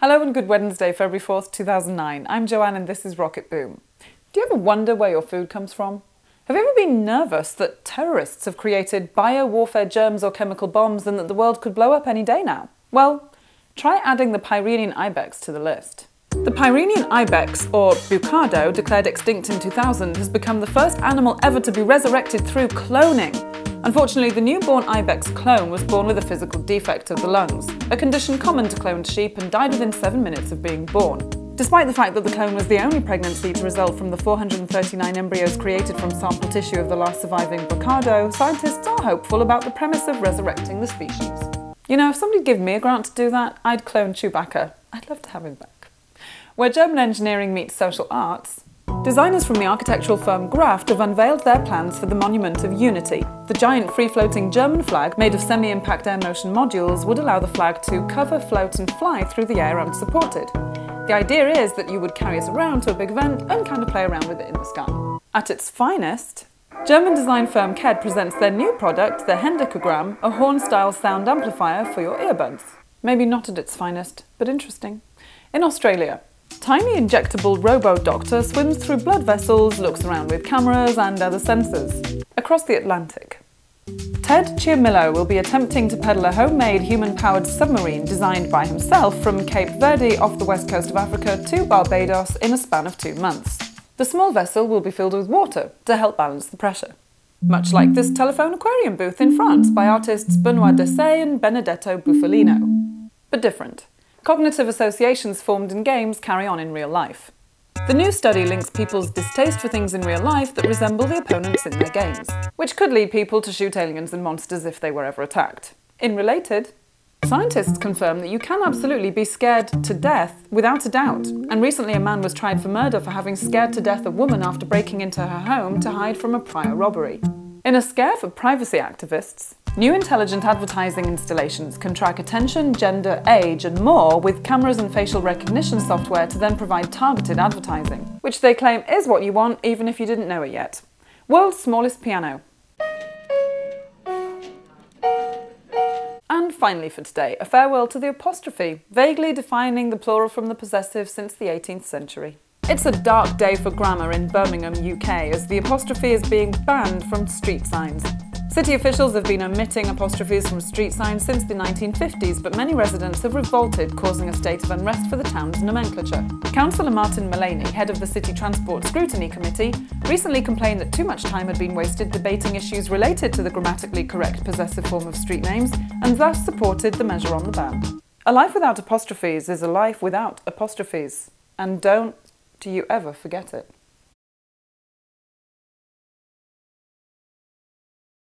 Hello and good Wednesday, February 4th, 2009. I'm Joanne and this is Rocket Boom. Do you ever wonder where your food comes from? Have you ever been nervous that terrorists have created biowarfare germs or chemical bombs and that the world could blow up any day now? Well, try adding the Pyrenean ibex to the list. The Pyrenean ibex, or bucardo, declared extinct in 2000, has become the first animal ever to be resurrected through cloning. Unfortunately, the newborn ibex clone was born with a physical defect of the lungs, a condition common to cloned sheep, and died within 7 minutes of being born. Despite the fact that the clone was the only pregnancy to result from the 439 embryos created from sample tissue of the last surviving bucardo, scientists are hopeful about the premise of resurrecting the species. You know, if somebody'd give me a grant to do that, I'd clone Chewbacca. I'd love to have him back. Where German engineering meets social arts, designers from the architectural firm Graft have unveiled their plans for the Monument of Unity. The giant free-floating German flag, made of semi-impact air motion modules, would allow the flag to cover, float and fly through the air unsupported. The idea is that you would carry it around to a big event and kind of play around with it in the sky. At its finest, German design firm KED presents their new product, the Hendecogram, a horn-style sound amplifier for your earbuds. Maybe not at its finest, but interesting. In Australia, tiny injectable robo-doctor swims through blood vessels, looks around with cameras and other sensors. Across the Atlantic, Ted Chiamillo will be attempting to pedal a homemade human-powered submarine designed by himself from Cape Verde off the west coast of Africa to Barbados in a span of 2 months. The small vessel will be filled with water to help balance the pressure. Much like this telephone aquarium booth in France by artists Benoit Dessay and Benedetto Bufalino. But different. Cognitive associations formed in games carry on in real life. The new study links people's distaste for things in real life that resemble the opponents in their games, which could lead people to shoot aliens and monsters if they were ever attacked. In related, scientists confirm that you can absolutely be scared to death without a doubt, and recently a man was tried for murder for having scared to death a woman after breaking into her home to hide from a prior robbery. In a scare for privacy activists, new intelligent advertising installations can track attention, gender, age and more with cameras and facial recognition software to then provide targeted advertising, which they claim is what you want even if you didn't know it yet. World's smallest piano. And finally for today, a farewell to the apostrophe, vaguely defining the plural from the possessive since the 18th century. It's a dark day for grammar in Birmingham, UK, as the apostrophe is being banned from street signs. City officials have been omitting apostrophes from street signs since the 1950s, but many residents have revolted, causing a state of unrest for the town's nomenclature. Councillor Martin Mullaney, head of the City Transport Scrutiny Committee, recently complained that too much time had been wasted debating issues related to the grammatically correct possessive form of street names, and thus supported the measure on the ban. A life without apostrophes is a life without apostrophes, and don't you ever forget it.